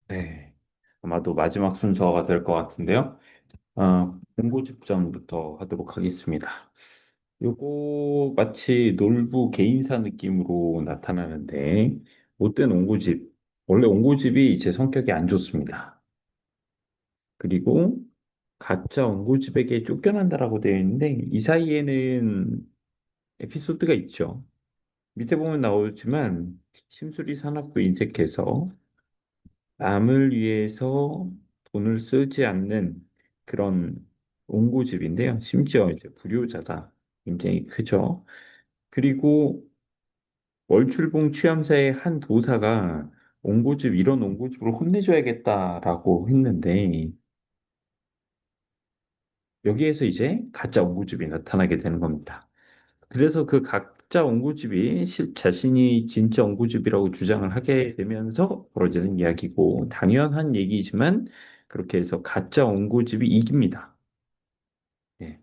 네. 아마도 마지막 순서가 될 것 같은데요. 공고집전부터 하도록 하겠습니다. 요거 마치 놀부 개인사 느낌으로 나타나는데, 못된 옹고집. 원래 옹고집이 제 성격이 안 좋습니다. 그리고 가짜 옹고집에게 쫓겨난다라고 되어 있는데, 이 사이에는 에피소드가 있죠. 밑에 보면 나오지만, 심술이 사납고 인색해서 남을 위해서 돈을 쓰지 않는 그런 옹고집인데요. 심지어 이제 불효자다. 굉장히 크죠. 그리고 월출봉 취함사의 한 도사가 옹고집, 이런 옹고집으로 혼내줘야겠다라고 했는데, 여기에서 이제 가짜 옹고집이 나타나게 되는 겁니다. 그래서 그 가짜 옹고집이 자신이 진짜 옹고집이라고 주장을 하게 되면서 벌어지는 이야기고, 당연한 얘기지만 그렇게 해서 가짜 옹고집이 이깁니다. 예.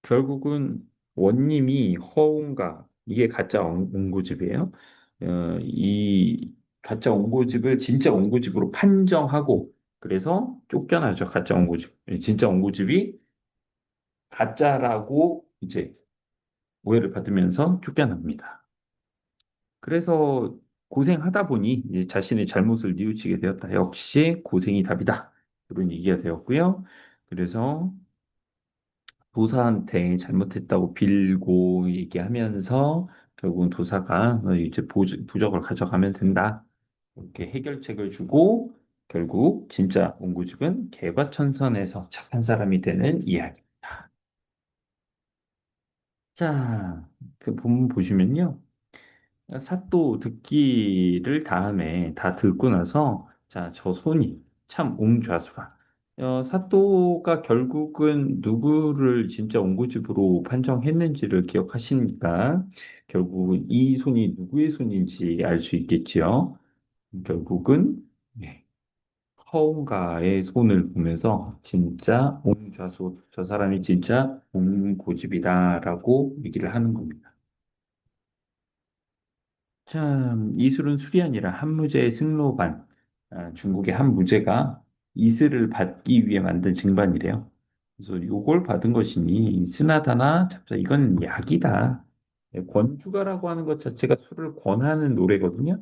결국은 원님이 허웅가, 이게 가짜 옹고집이에요. 이 가짜 옹고집을 진짜 옹고집으로 판정하고, 그래서 쫓겨나죠. 가짜 옹고집. 진짜 옹고집이 가짜라고 이제 오해를 받으면서 쫓겨납니다. 그래서 고생하다 보니 이제 자신의 잘못을 뉘우치게 되었다. 역시 고생이 답이다. 이런 얘기가 되었고요. 그래서 도사한테 잘못했다고 빌고 얘기하면서 결국은 도사가 너 이제 부적을 가져가면 된다. 이렇게 해결책을 주고 결국 진짜 옹구집은 개과천선에서 착한 사람이 되는 이야기입니다. 자, 그 본문 보시면요. 사또 듣기를 다음에 다 듣고 나서 자, 저 손이 참 옹좌수라. 사또가 결국은 누구를 진짜 옹고집으로 판정했는지를 기억하시니까 결국은 이 손이 누구의 손인지 알 수 있겠지요. 결국은 네, 허운가의 손을 보면서 진짜 옹좌수, 저 사람이 진짜 옹고집이다라고 얘기를 하는 겁니다. 참, 이술은 술이 아니라 한무제의 승로반. 중국의 한 무제가 이슬을 받기 위해 만든 징반이래요. 그래서 요걸 받은 것이니 스나다나 잡자 이건 약이다. 권주가라고 하는 것 자체가 술을 권하는 노래거든요.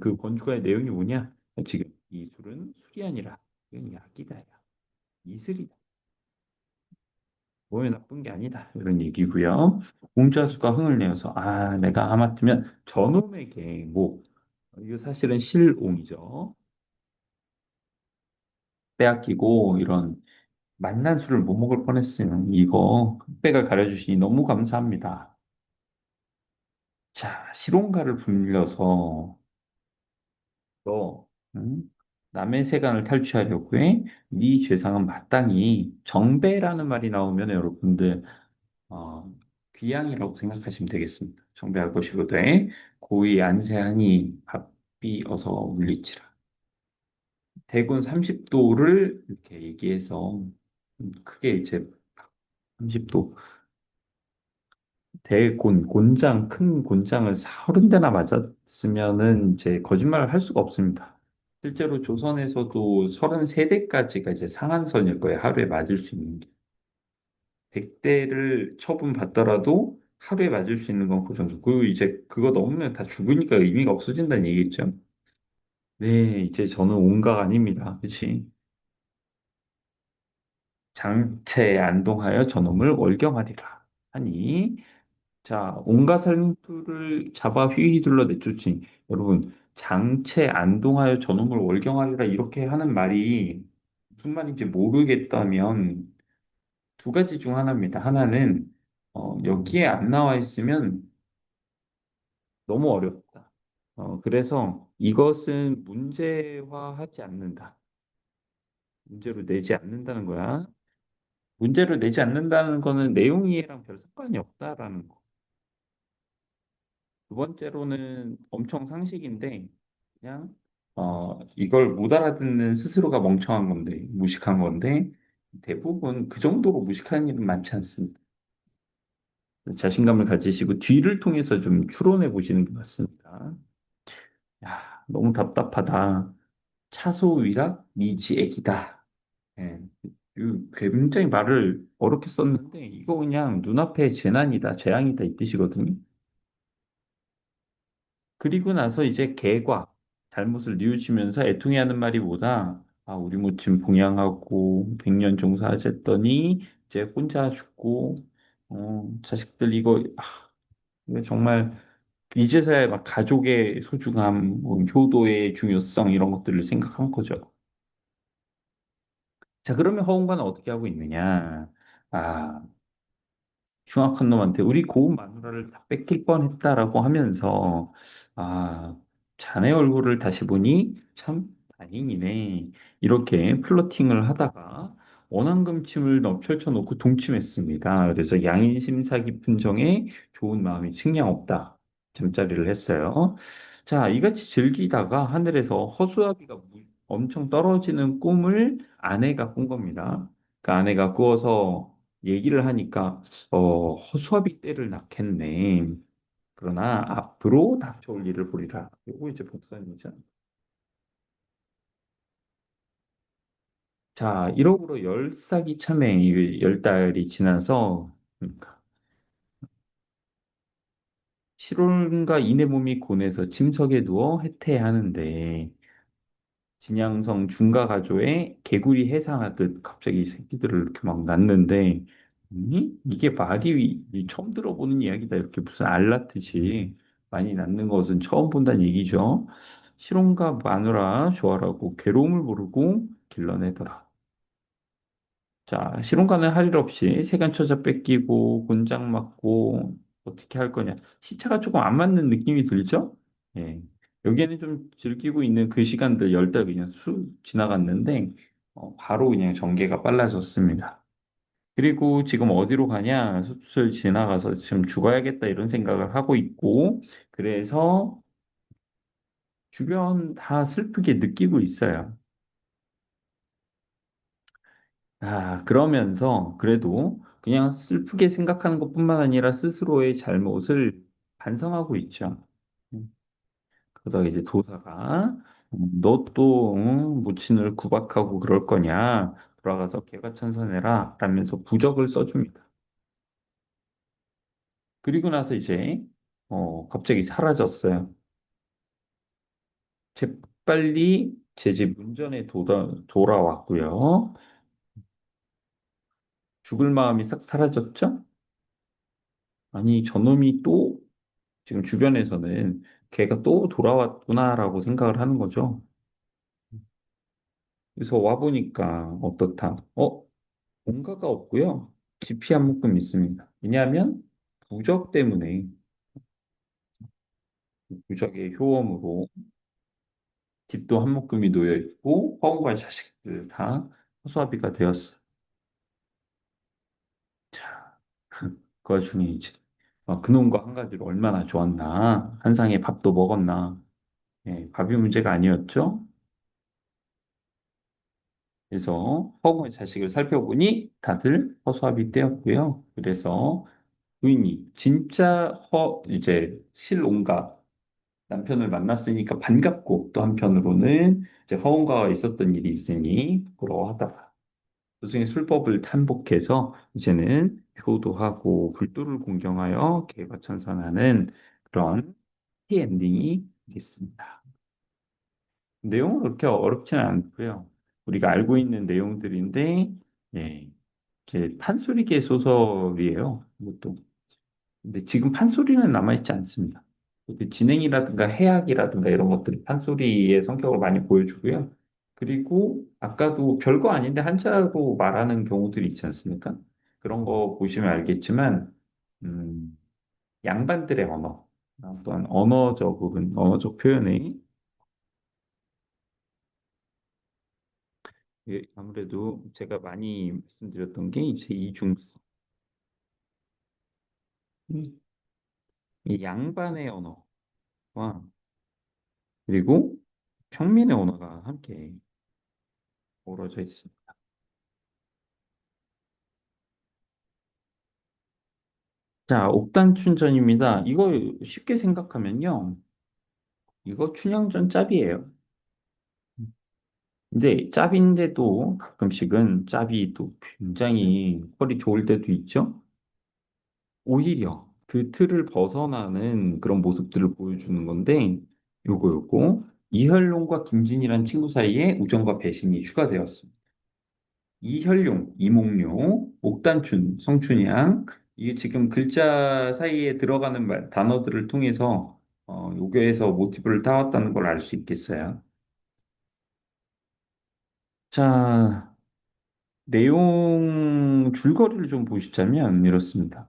그 권주가의 내용이 뭐냐? 지금 이 술은 술이 아니라 이건 약이다. 약. 이슬이다. 몸에 나쁜 게 아니다. 이런 얘기고요. 공자수가 흥을 내어서 내가 하마터면 저놈에게 뭐 이거 사실은 실옹이죠. 빼앗기고 이런 맛난 술을 못 먹을 뻔했으면 이거 흑백을 가려주시니 너무 감사합니다. 자, 실온가를 불려서 너 응? 남의 세간을 탈취하려고 해? 네 죄상은 마땅히 정배라는 말이 나오면 여러분들 귀양이라고 생각하시면 되겠습니다. 정배할 것이로되 고의 안세하니 바삐 어서 물리치라. 대군 30도를 이렇게 얘기해서 크게 이제 30도 곤장 큰 곤장을 30대나 맞았으면은 이제 거짓말을 할 수가 없습니다. 실제로 조선에서도 33대까지가 이제 상한선일 거예요. 하루에 맞을 수 있는 게. 100대를 처분받더라도 하루에 맞을 수 있는 건 그 정도. 그 이제 그거 넘으면 다 죽으니까 의미가 없어진다는 얘기겠죠. 네, 이제 저는 온가가 아닙니다. 그치? 장체에 안동하여 저놈을 월경하리라. 하니, 자, 온갖 살림투를 잡아 휘휘둘러 내쫓으니, 여러분, 장체 안동하여 저놈을 월경하리라 이렇게 하는 말이 무슨 말인지 모르겠다면 두 가지 중 하나입니다. 하나는, 여기에 안 나와 있으면 너무 어렵다. 그래서 이것은 문제화하지 않는다. 문제로 내지 않는다는 거야. 문제를 내지 않는다는 거는 내용 이해랑 별 상관이 없다라는 거. 두 번째로는 엄청 상식인데 그냥 이걸 못 알아듣는 스스로가 멍청한 건데 무식한 건데 대부분 그 정도로 무식한 일은 많지 않습니다. 자신감을 가지시고 뒤를 통해서 좀 추론해 보시는 게 맞습니다. 야, 너무 답답하다. 차소위락 미지액이다. 예. 굉장히 말을 어렵게 썼는데 이거 그냥 눈앞에 재난이다, 재앙이다 이 뜻이거든요. 그리고 나서 이제 개과 잘못을 뉘우치면서 애통해하는 말이 뭐다? 아, 우리 모친 봉양하고 백년 종사하셨더니 이제 혼자 죽고 자식들 이거 정말 이제서야 막 가족의 소중함, 뭐 효도의 중요성 이런 것들을 생각한 거죠. 자, 그러면 허공관은 어떻게 하고 있느냐? 아, 흉악한 놈한테 우리 고운 마누라를 다 뺏길 뻔했다라고 하면서 아, 자네 얼굴을 다시 보니 참 다행이네. 이렇게 플러팅을 하다가 원한금침을 펼쳐놓고 동침했습니다. 그래서 양인심사 깊은 정에 좋은 마음이 측량 없다. 잠자리를 했어요. 자, 이같이 즐기다가 하늘에서 허수아비가 엄청 떨어지는 꿈을 아내가 꾼 겁니다. 그 아내가 꾸어서 얘기를 하니까 허수아비 떼를 낳겠네. 그러나 앞으로 닥쳐올 일을 보리라. 요거 이제 복선이죠. 자, 1억으로 열 싹이 참에 열 달이 지나서 그러니까 실온과 이내 몸이 고뇌서 침석에 누워 해태하는데 진양성 중가가조에 개구리 해상하듯 갑자기 새끼들을 이렇게 막 낳는데 이게 말이 처음 들어보는 이야기다. 이렇게 무슨 알라듯이 많이 낳는 것은 처음 본다는 얘기죠. 실혼과 마누라 조아라고 괴로움을 모르고 길러내더라. 자, 실혼가는 할 일 없이 세간처자 뺏기고 곤장 맞고 어떻게 할 거냐. 시차가 조금 안 맞는 느낌이 들죠? 예. 여기에는 좀 즐기고 있는 그 시간들 10달 그냥 지나갔는데 바로 그냥 전개가 빨라졌습니다. 그리고 지금 어디로 가냐? 숲을 지나가서 지금 죽어야겠다 이런 생각을 하고 있고 그래서 주변 다 슬프게 느끼고 있어요. 아, 그러면서 그래도 그냥 슬프게 생각하는 것뿐만 아니라 스스로의 잘못을 반성하고 있죠. 그러다가 이제 도사가 너 또 모친을 구박하고 그럴 거냐? 돌아가서 개과천선해라 라면서 부적을 써줍니다. 그리고 나서 이제 갑자기 사라졌어요. 재빨리 제 집 문전에 돌아왔고요. 죽을 마음이 싹 사라졌죠? 아니, 저놈이 또 지금 주변에서는 걔가 또 돌아왔구나라고 생각을 하는 거죠. 그래서 와보니까 어떻다? 뭔가가 없고요. 깊이 한 묶음 있습니다. 왜냐하면 부적 때문에 부적의 효험으로 집도 한 묶음이 놓여 있고 허우와 자식들 다 허수아비가 되었어요. 자, 그 와중에 이제 그놈과 한 가지로 얼마나 좋았나 한 상에 밥도 먹었나 예, 밥이 문제가 아니었죠. 그래서 허공의 자식을 살펴보니 다들 허수아비 떼였고요. 그래서 부인이 진짜 이제 실온가 남편을 만났으니까 반갑고 또 한편으로는 이제 허언가가 있었던 일이 있으니 부러워하더라. 도중에 술법을 탄복해서 이제는 효도하고 불도를 공경하여 개과천선하는 그런 해피엔딩이 있습니다. 내용은 그렇게 어렵지는 않고요. 우리가 알고 있는 내용들인데, 예, 이제 판소리계 소설이에요. 이것도. 근데 지금 판소리는 남아있지 않습니다. 그 진행이라든가 해악이라든가 이런 것들이 판소리의 성격을 많이 보여주고요. 그리고 아까도 별거 아닌데 한자로 말하는 경우들이 있지 않습니까? 그런 거 보시면 알겠지만, 음, 양반들의 언어, 어떤 언어적 부분, 언어적 표현이 아무래도 제가 많이 말씀드렸던 게 이제 이중성, 이 이 양반의 언어와 그리고 평민의 언어가 함께 어우러져 있습니다. 자, 옥단춘전입니다. 이거 쉽게 생각하면요. 이거 춘향전 짭이에요. 근데 짭인데도 가끔씩은 짭이 또 굉장히 퀄이 좋을 때도 있죠. 오히려 그 틀을 벗어나는 그런 모습들을 보여주는 건데, 요거 이현룡과 김진이란 친구 사이에 우정과 배신이 추가되었습니다. 이현룡, 이몽룡, 옥단춘, 성춘양, 이게 지금 글자 사이에 들어가는 단어들을 통해서 요거에서 모티브를 따왔다는 걸 알 수 있겠어요. 자, 내용 줄거리를 좀 보시자면 이렇습니다.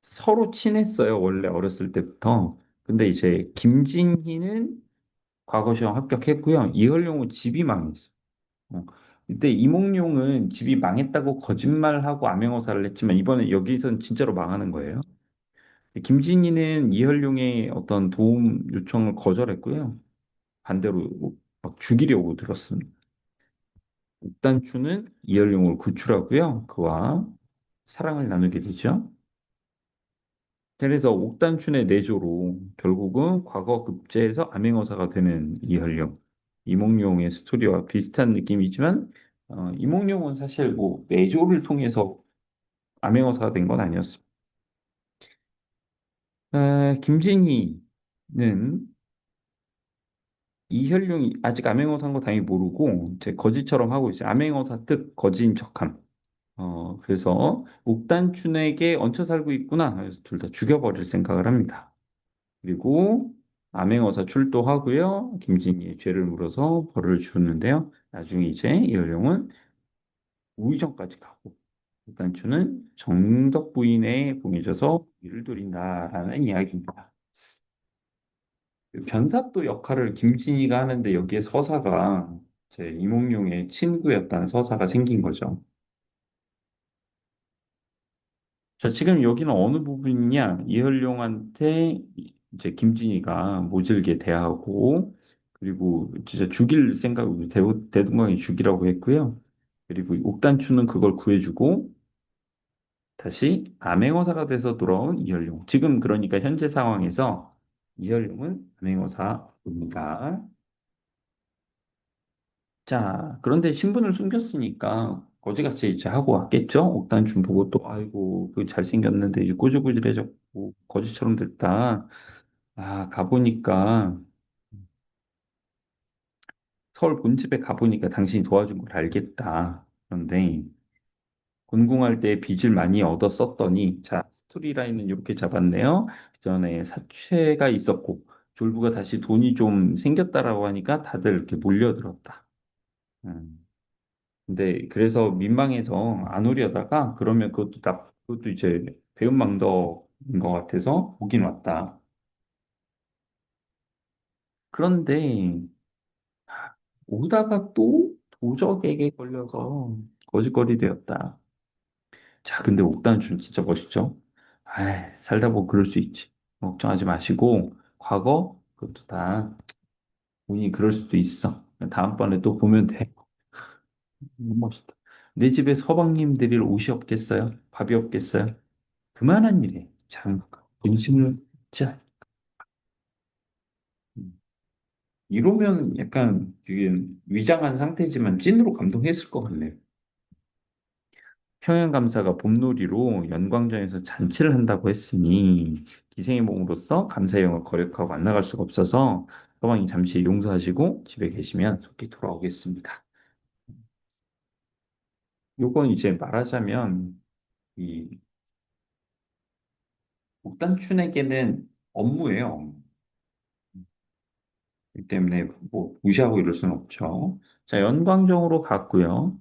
서로 친했어요, 원래 어렸을 때부터. 근데 이제 김진희는 과거 시험 합격했고요. 이현룡은 집이 망했어요. 어. 이때 이몽룡은 집이 망했다고 거짓말하고 암행어사를 했지만 이번에 여기선 진짜로 망하는 거예요. 김진희는 이현룡의 어떤 도움 요청을 거절했고요. 반대로 막 죽이려고 들었습니다. 옥단추는 이현룡을 구출하고요. 그와 사랑을 나누게 되죠. 그래서 옥단춘의 내조로 결국은 과거 급제에서 암행어사가 되는 이현룡, 이몽룡의 스토리와 비슷한 느낌이지만 이몽룡은 사실 뭐 내조를 통해서 암행어사가 된 건 아니었습니다. 김진희는 이현룡이 아직 암행어사인 거 당연히 모르고 제 거지처럼 하고 있어요. 암행어사 뜻 거지인 척함. 그래서 옥단춘에게 얹혀 살고 있구나. 그래서 둘 다 죽여버릴 생각을 합니다. 그리고 암행어사 출동하고요. 김진희의 죄를 물어서 벌을 주는데요. 나중에 이제 이현룡은 우의정까지 가고 옥단춘은 정덕 부인의 봉해져서 일을 돌린다라는 이야기입니다. 그 변사또 역할을 김진희가 하는데 여기에 서사가 제 이몽룡의 친구였다는 서사가 생긴 거죠. 자, 지금 여기는 어느 부분이냐? 이현룡한테 이제 김진희가 모질게 대하고, 그리고 진짜 죽일 생각으로 대동강이 죽이라고 했고요. 그리고 옥단추는 그걸 구해주고, 다시 암행어사가 돼서 돌아온 이현룡. 지금 그러니까 현재 상황에서 이현룡은 암행어사입니다. 자, 그런데 신분을 숨겼으니까 거지같이 이제 하고 왔겠죠? 옥단춘 보고 또, 아이고, 그 잘생겼는데 이제 꾸질꾸질해졌고, 거지처럼 됐다. 아, 가보니까, 서울 본집에 가보니까 당신이 도와준 걸 알겠다. 그런데, 군궁할 때 빚을 많이 얻어 썼더니, 자, 스토리라인은 이렇게 잡았네요. 그 전에 사채가 있었고, 졸부가 다시 돈이 좀 생겼다라고 하니까 다들 이렇게 몰려들었다. 음. 근데 그래서 민망해서 안 오려다가 그러면 그것도 이제 배은망덕인 것 같아서 오긴 왔다. 그런데 오다가 또 도적에게 걸려서 거짓거리 되었다. 자, 근데 옥단준 진짜 멋있죠? 아, 살다 보면 그럴 수 있지. 걱정하지 마시고 과거 그것도 다 운이 그럴 수도 있어. 다음번에 또 보면 돼. 너무 멋있다. 내 집에 서방님 드릴 옷이 없겠어요? 밥이 없겠어요? 그만한 일에 참 근심을 자 이러면 약간 되게 위장한 상태지만 찐으로 감동했을 것 같네요. 평양감사가 봄놀이로 연광장에서 잔치를 한다고 했으니 기생의 몸으로서 감사형을 거역하고 안 나갈 수가 없어서 서방이 잠시 용서하시고 집에 계시면 속히 돌아오겠습니다. 요건 이제 말하자면 이 옥단춘에게는 업무예요. 업무. 이 때문에 뭐 무시하고 이럴 수는 없죠. 자, 연광정으로 갔고요.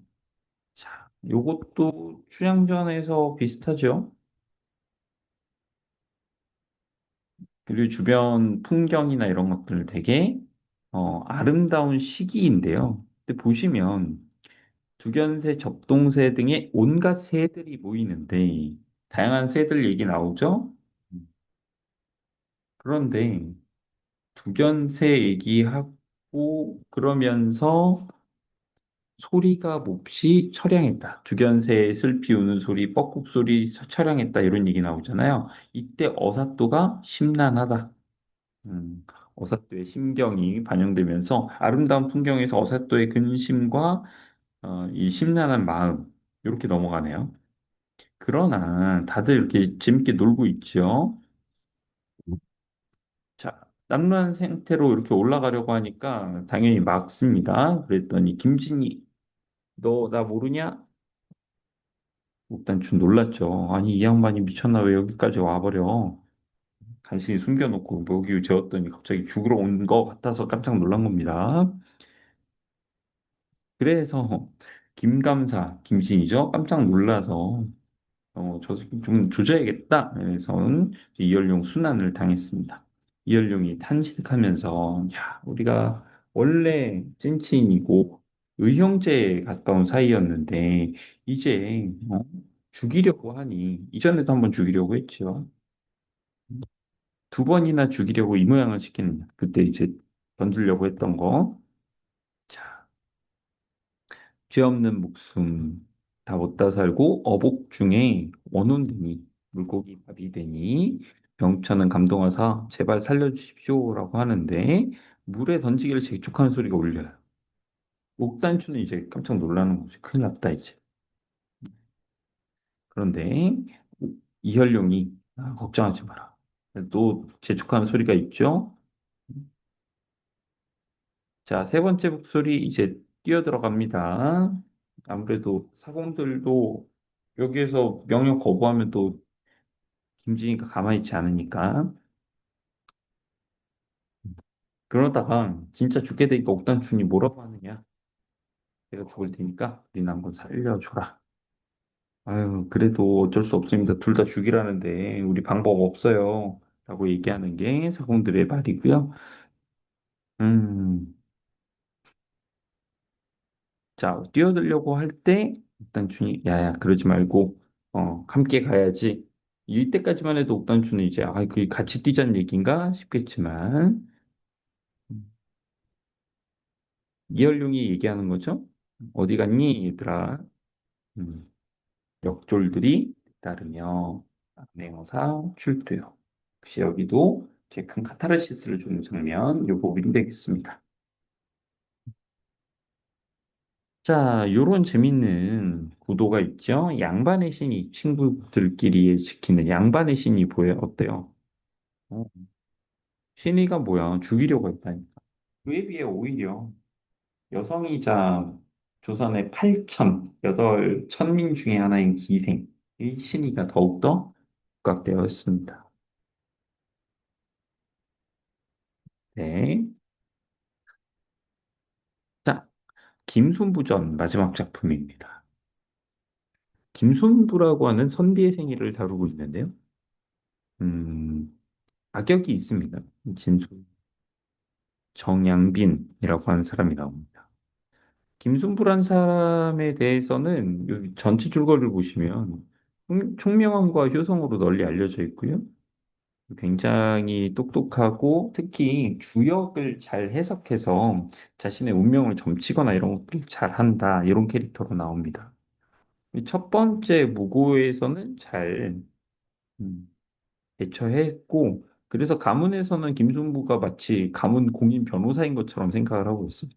자, 요것도 춘향전에서 비슷하죠. 그리고 주변 풍경이나 이런 것들 되게 아름다운 시기인데요. 근데 보시면 두견새, 접동새 등의 온갖 새들이 모이는데 다양한 새들 얘기 나오죠. 그런데 두견새 얘기하고 그러면서 소리가 몹시 처량했다. 주견새의 슬피 우는 소리, 뻐꾹 소리 처량했다. 이런 얘기 나오잖아요. 이때 어사또가 심란하다. 음, 어사또의 심경이 반영되면서 아름다운 풍경에서 어사또의 근심과 이 심란한 마음 이렇게 넘어가네요. 그러나 다들 이렇게 재밌게 놀고 있죠. 자, 남루한 상태로 이렇게 올라가려고 하니까 당연히 막습니다. 그랬더니 김진이 너 나 모르냐? 옥단춘 놀랐죠. 아니 이 양반이 미쳤나 왜 여기까지 와버려. 간신히 숨겨놓고 먹이 재웠더니 갑자기 죽으러 온 것 같아서 깜짝 놀란 겁니다. 그래서 김감사, 김진이죠. 깜짝 놀라서 저 새끼 좀 조져야겠다. 그래서는 이열용 순환을 당했습니다. 이열용이 탄식하면서 야, 우리가 원래 찐친이고 의형제에 가까운 사이였는데 이제 죽이려고 하니 이전에도 한번 죽이려고 했죠. 두 번이나 죽이려고 이 모양을 시키는 그때 이제 던지려고 했던 거. 자, 죄 없는 목숨 다 못다 살고 어복 중에 원혼되니 물고기 밥이 되니 병천은 감동하사 제발 살려주십시오라고 하는데 물에 던지기를 재촉하는 소리가 울려요. 옥단추는 이제 깜짝 놀라는 거지. 큰일 났다 이제. 그런데 이현룡이 걱정하지 마라. 또 재촉하는 소리가 있죠. 자, 세 번째 목소리 이제 뛰어들어갑니다. 아무래도 사공들도 여기에서 명령 거부하면 또 김진이가 가만히 있지 않으니까. 그러다가 진짜 죽게 되니까 옥단춘이 뭐라고 하느냐. 내가 죽을 테니까 우리나 한번 살려줘라. 아유, 그래도 어쩔 수 없습니다. 둘 다 죽이라는데 우리 방법 없어요. 라고 얘기하는 게 사공들의 말이고요. 음, 자, 뛰어들려고 할 때 옥단춘이 야야 그러지 말고 함께 가야지. 이때까지만 해도 옥단춘은 이제 그 같이 뛰자는 얘기인가 싶겠지만 이열룡이 얘기하는 거죠. 어디 갔니 얘들아? 음, 역졸들이 따르며 안내어사 출두요. 역시 여기도 제 큰 카타르시스를 주는 장면 요 부분이 되겠습니다. 자, 요런 재밌는 구도가 있죠. 양반의 신이 친구들끼리 지키는 양반의 신이 보여 어때요? 어, 신이가 뭐야? 죽이려고 했다니까. 그에 비해 오히려 여성이자 조선의 8천, 여덟 천민 중에 하나인 기생, 이 신이가 더욱더 부각되어 있습니다. 네. 자, 김순부전 마지막 작품입니다. 김순부라고 하는 선비의 생애를 다루고 있는데요. 음, 악역이 있습니다. 진수 정양빈이라고 하는 사람이 나옵니다. 김순부란 사람에 대해서는 여기 전체 줄거리를 보시면 총명함과 효성으로 널리 알려져 있고요. 굉장히 똑똑하고 특히 주역을 잘 해석해서 자신의 운명을 점치거나 이런 것들을 잘한다. 이런 캐릭터로 나옵니다. 이첫 번째 무고에서는 잘 음, 대처했고 그래서 가문에서는 김순부가 마치 가문 공인 변호사인 것처럼 생각을 하고 있어요.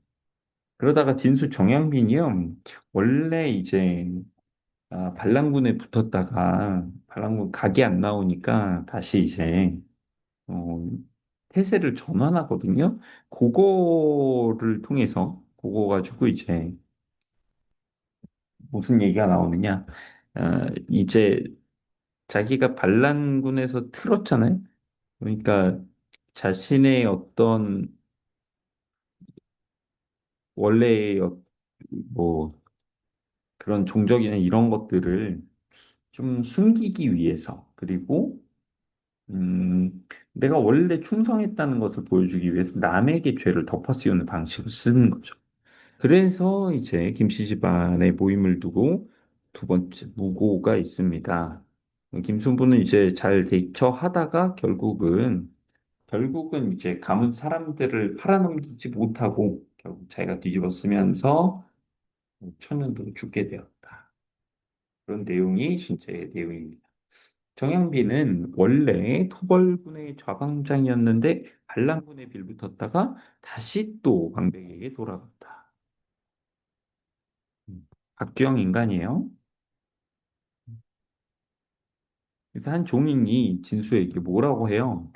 그러다가 진수 정양빈이요. 원래 이제 반란군에 붙었다가 반란군 각이 안 나오니까 다시 이제 어, 태세를 전환하거든요. 그거를 통해서 그거 가지고 이제 무슨 얘기가 나오느냐? 이제 자기가 반란군에서 틀었잖아요. 그러니까 자신의 어떤 원래의 뭐 그런 종적이나 이런 것들을 좀 숨기기 위해서 그리고 내가 원래 충성했다는 것을 보여주기 위해서 남에게 죄를 덮어 씌우는 방식을 쓰는 거죠. 그래서 이제 김씨 집안의 모임을 두고 두 번째 무고가 있습니다. 김순부는 이제 잘 대처하다가 결국은 이제 가문 사람들을 팔아넘기지 못하고 결국 자기가 뒤집어 쓰면서 천년도로 죽게 되었다. 그런 내용이 진짜의 내용입니다. 정영빈은 원래 토벌군의 좌광장이었는데 반란군에 빌붙었다가 다시 또 광백에게 돌아갔다. 박주영 인간이에요. 그래서 한 종인이 진수에게 뭐라고 해요?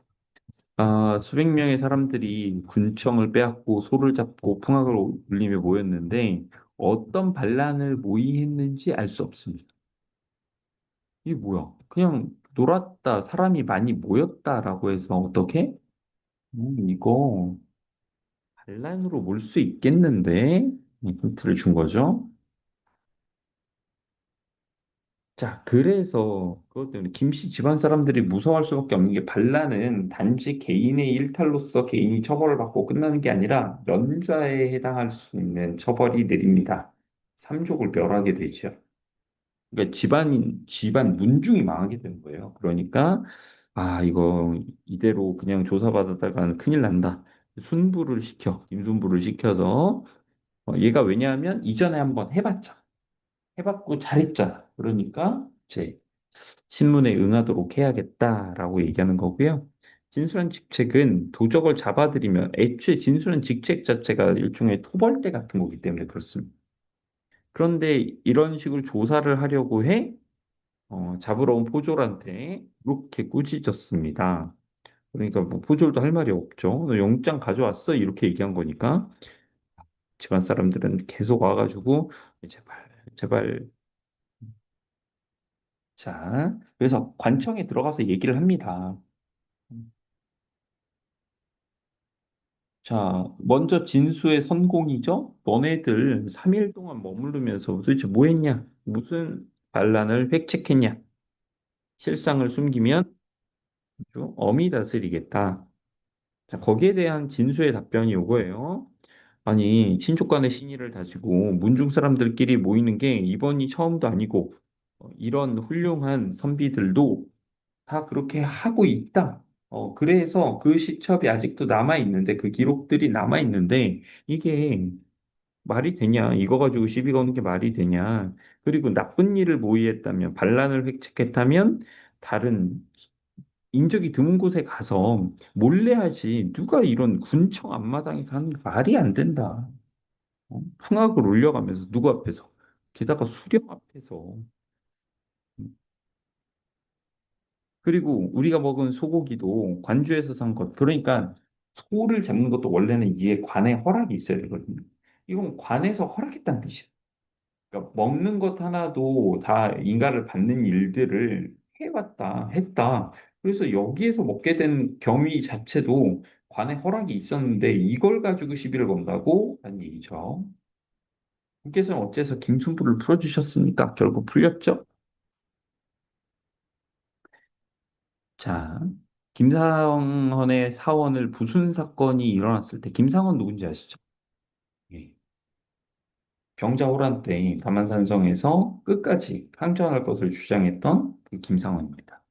아, 수백 명의 사람들이 군청을 빼앗고 소를 잡고 풍악을 울리며 모였는데 어떤 반란을 모의했는지 알 수 없습니다. 이게 뭐야? 그냥 놀았다, 사람이 많이 모였다라고 해서 어떻게? 이거 반란으로 몰 수 있겠는데? 힌트를 준 거죠. 자, 그래서 그것 때문에 김씨 집안 사람들이 무서워할 수밖에 없는 게 반란은 단지 개인의 일탈로서 개인이 처벌을 받고 끝나는 게 아니라 연좌에 해당할 수 있는 처벌이 내립니다. 삼족을 멸하게 되죠. 그러니까 집안 문중이 망하게 되는 거예요. 그러니까 아, 이거 이대로 그냥 조사받았다가는 큰일 난다. 순부를 시켜, 임순부를 시켜서 얘가 왜냐하면 이전에 한번 해봤고 잘했잖아. 그러니까 이제 신문에 응하도록 해야겠다라고 얘기하는 거고요. 진술한 직책은 도적을 잡아들이면 애초에 진술한 직책 자체가 일종의 토벌대 같은 거기 때문에 그렇습니다. 그런데 이런 식으로 조사를 하려고 해 잡으러 온 포졸한테 이렇게 꾸짖었습니다. 그러니까 뭐 포졸도 할 말이 없죠. 너 영장 가져왔어? 이렇게 얘기한 거니까 집안 사람들은 계속 와가지고 제발 제발 자 그래서 관청에 들어가서 얘기를 합니다. 자, 먼저 진수의 선공이죠? 너네들 3일 동안 머무르면서 도대체 뭐 했냐? 무슨 반란을 획책했냐? 실상을 숨기면 아주 엄히 다스리겠다. 자, 거기에 대한 진수의 답변이 요거예요. 아니, 친족 간의 신의를 다지고 문중 사람들끼리 모이는 게 이번이 처음도 아니고 이런 훌륭한 선비들도 다 그렇게 하고 있다. 그래서 그 시첩이 아직도 남아 있는데 그 기록들이 남아 있는데 이게 말이 되냐? 이거 가지고 시비 거는 게 말이 되냐? 그리고 나쁜 일을 모의했다면, 반란을 획책했다면, 다른 인적이 드문 곳에 가서 몰래 하지. 누가 이런 군청 앞마당에서 하는 게 말이 안 된다. 풍악을 올려가면서 누구 앞에서? 게다가 수령 앞에서. 그리고 우리가 먹은 소고기도 관주에서 산 것. 그러니까 소를 잡는 것도 원래는 이에 관의 허락이 있어야 되거든요. 이건 관에서 허락했다는 뜻이야. 그러니까 먹는 것 하나도 다 인가를 받는 일들을 해왔다, 했다. 그래서 여기에서 먹게 된 경위 자체도 관의 허락이 있었는데 이걸 가지고 시비를 건다고? 라는 얘기죠. 국께서는 어째서 김순부를 풀어주셨습니까? 결국 풀렸죠? 자, 김상헌의 사원을 부순 사건이 일어났을 때 김상헌 누군지 아시죠? 예. 병자호란 때 남한산성에서 끝까지 항전할 것을 주장했던 그 김상헌입니다.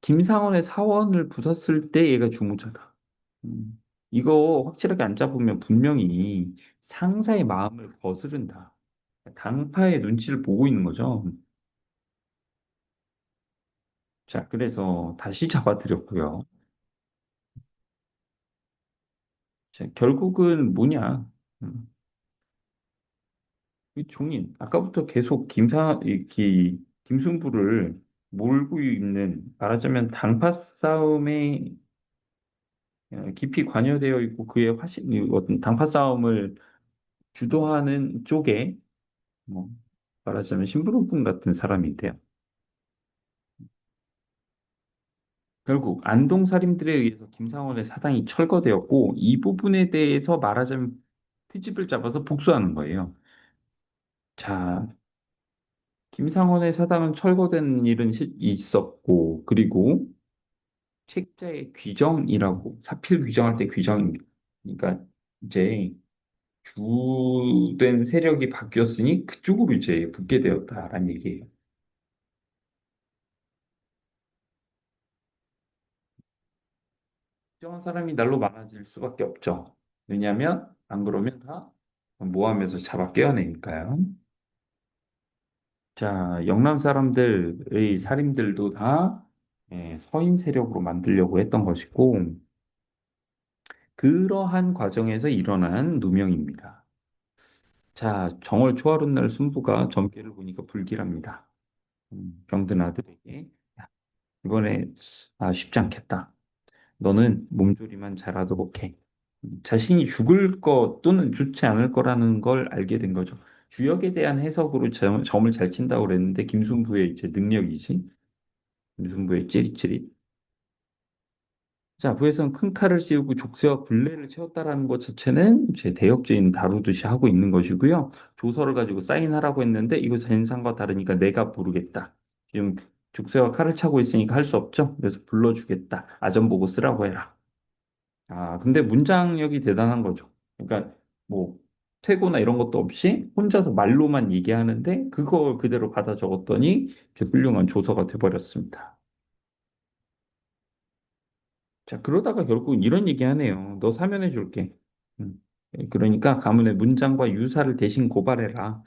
김상원의 사원을 부쉈을 때 얘가 주무자다. 이거 확실하게 안 잡으면 분명히 상사의 마음을 거스른다. 당파의 눈치를 보고 있는 거죠. 자, 그래서 다시 잡아드렸고요. 자, 결국은 뭐냐? 음, 이 종인 아까부터 계속 김승부를 몰고 있는 말하자면 당파 싸움에 깊이 관여되어 있고 그의 이 어떤 당파 싸움을 주도하는 쪽에 뭐 말하자면 심부름꾼 같은 사람인데요. 결국 안동살인들에 의해서 김상원의 사당이 철거되었고 이 부분에 대해서 말하자면 트집을 잡아서 복수하는 거예요. 자, 김상원의 사당은 철거된 일은 있었고 그리고 책자의 귀정이라고 사필 귀정할 때 귀정입니다. 그러니까 이제 주된 세력이 바뀌었으니 그쪽으로 이제 붙게 되었다라는 얘기예요. 특정한 사람이 날로 많아질 수밖에 없죠. 왜냐하면 안 그러면 다 모함해서 잡아 깨어내니까요. 자, 영남 사람들의 살인들도 다 서인 세력으로 만들려고 했던 것이고, 그러한 과정에서 일어난 누명입니다. 자, 정월 초하룻날 순부가 점괘를 보니까 불길합니다. 병든 아들에게 야, 이번에 쉽지 않겠다. 너는 몸조리만 잘하도록 해. 자신이 죽을 것 또는 죽지 않을 거라는 걸 알게 된 거죠. 주역에 대한 해석으로 점을 잘 친다고 그랬는데 김순부의 이제 능력이지. 김순부의 찌릿찌릿. 자, 부에서는 큰 칼을 씌우고 족쇄와 굴레를 채웠다라는 것 자체는 제 대역죄인 다루듯이 하고 있는 것이고요. 조서를 가지고 사인하라고 했는데 이거 현상과 다르니까 내가 부르겠다. 지금 족쇄와 칼을 차고 있으니까 할 수 없죠. 그래서 불러주겠다. 아점 보고 쓰라고 해라. 근데 문장력이 대단한 거죠. 그러니까 뭐 퇴고나 이런 것도 없이 혼자서 말로만 얘기하는데 그걸 그대로 받아 적었더니 이제 훌륭한 조서가 돼버렸습니다. 자, 그러다가 결국 이런 얘기 하네요. 너 사면해 줄게. 음. 그러니까 가문의 문장과 유사를 대신 고발해라.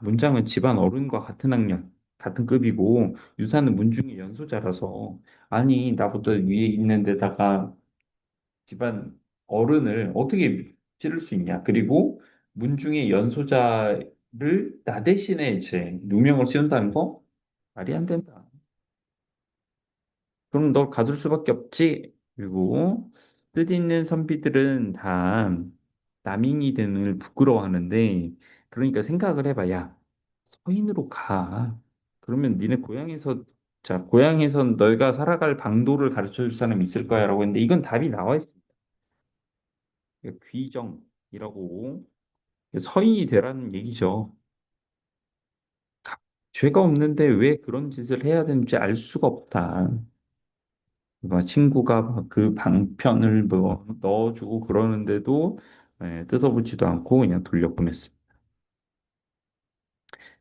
문장은 집안 어른과 같은 학년, 같은 급이고 유사는 문중의 연소자라서 아니 나보다 위에 있는 데다가 집안 어른을 어떻게 찌를 수 있냐? 그리고 문중의 연소자를 나 대신에 이제 누명을 씌운다는 거 말이 안 된다. 그럼 널 가둘 수밖에 없지. 그리고 뜻있는 선비들은 다 남인이 등을 부끄러워하는데 그러니까 생각을 해봐. 야, 서인으로 가. 그러면 니네 고향에서 자, 고향에선 너희가 살아갈 방도를 가르쳐 줄 사람이 있을 거야라고 했는데 이건 답이 나와 있습니다. 귀정이라고 서인이 되라는 얘기죠. 죄가 없는데 왜 그런 짓을 해야 되는지 알 수가 없다. 친구가 막그 방편을 뭐 넣어주고 그러는데도 뜯어보지도 않고 그냥 돌려보냈습니다.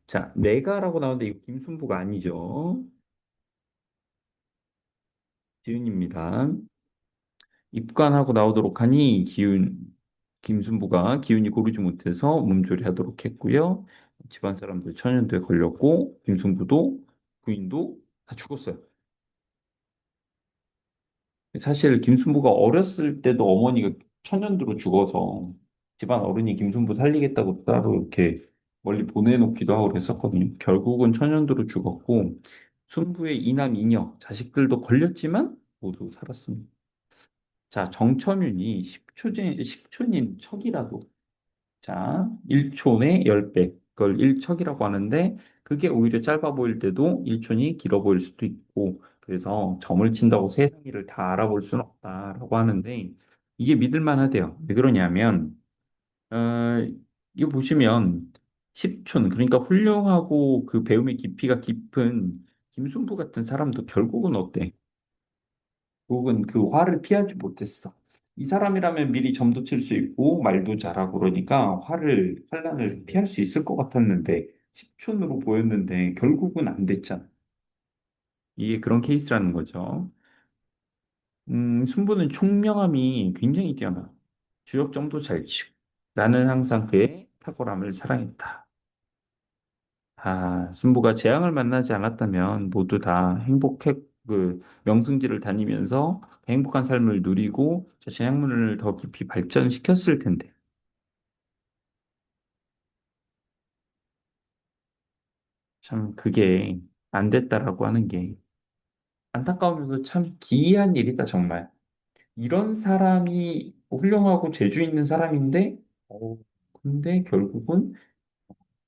자, 내가라고 나오는데 이거 김순부가 아니죠. 지훈입니다. 입관하고 나오도록 하니 김순부가 기운이 고르지 못해서 몸조리하도록 했고요. 집안 사람들 천연두에 걸렸고 김순부도 부인도 다 죽었어요. 사실 김순부가 어렸을 때도 어머니가 천연두로 죽어서 집안 어른이 김순부 살리겠다고 따로 이렇게 멀리 보내놓기도 하고 그랬었거든요. 결국은 천연두로 죽었고 순부의 이남 이녀 자식들도 걸렸지만 모두 살았습니다. 자, 정천윤이 10촌인 척이라도 자, 1촌의 10배 그걸 1척이라고 하는데 그게 오히려 짧아 보일 때도 1촌이 길어 보일 수도 있고 그래서 점을 친다고 세상 일을 다 알아볼 수는 없다라고 하는데 이게 믿을만 하대요. 왜 그러냐면 어, 이거 보시면 10촌 그러니까 훌륭하고 그 배움의 깊이가 깊은 김순부 같은 사람도 결국은 어때? 혹은 그 화를 피하지 못했어. 이 사람이라면 미리 점도 칠 수 있고 말도 잘하고 그러니까 환란을 피할 수 있을 것 같았는데 10촌으로 보였는데 결국은 안 됐잖아. 이게 그런 케이스라는 거죠. 순부는 총명함이 굉장히 뛰어나. 주역점도 잘 치고. 나는 항상 그의 탁월함을 사랑했다. 순부가 재앙을 만나지 않았다면 모두 다 명승지를 다니면서 행복한 삶을 누리고 자신의 학문을 더 깊이 발전시켰을 텐데. 참, 그게 안 됐다라고 하는 게 안타까우면서 참 기이한 일이다, 정말. 이런 사람이 훌륭하고 재주 있는 사람인데, 근데 결국은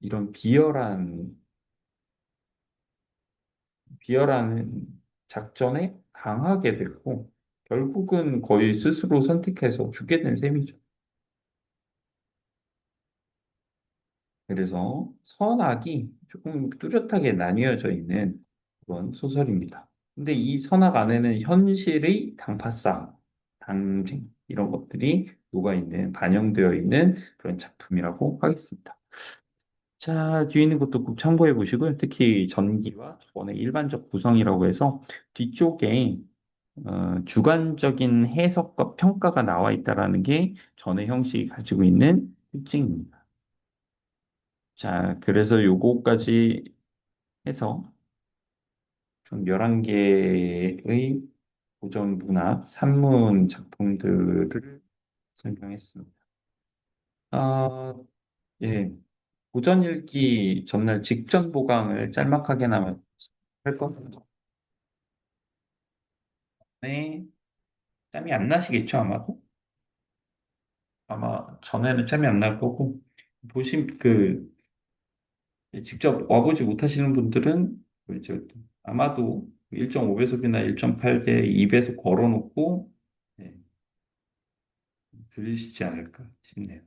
이런 비열한 작전에 강하게 됐고, 결국은 거의 스스로 선택해서 죽게 된 셈이죠. 그래서 선악이 조금 뚜렷하게 나뉘어져 있는 그런 소설입니다. 근데 이 선악 안에는 현실의 당파싸움, 당쟁, 이런 것들이 녹아있는, 반영되어 있는 그런 작품이라고 하겠습니다. 자, 뒤에 있는 것도 꼭 참고해 보시고요. 특히 전기와 저번에 일반적 구성이라고 해서 뒤쪽에 주관적인 해석과 평가가 나와 있다라는 게 전의 형식이 가지고 있는 특징입니다. 자, 그래서 요거까지 해서 총 11개의 고전 문학 산문 작품들을 설명했습니다. 아, 예. 고전 읽기 전날 직전 보강을 짤막하게나마 할 겁니다. 네, 짬이 안 나시겠죠, 아마도? 아마 전에는 짬이 안 날 거고, 직접 와보지 못하시는 분들은 이제 아마도 1.5배속이나 1.8배, 2배속 걸어놓고 네, 들으시지 않을까 싶네요.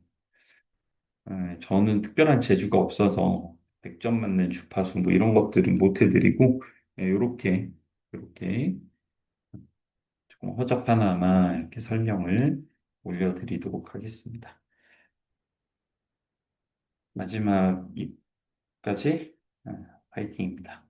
저는 특별한 재주가 없어서 100점 맞는 주파수 뭐 이런 것들은 못 해드리고 이렇게 조금 허접하나마 이렇게 설명을 올려드리도록 하겠습니다. 마지막까지 파이팅입니다.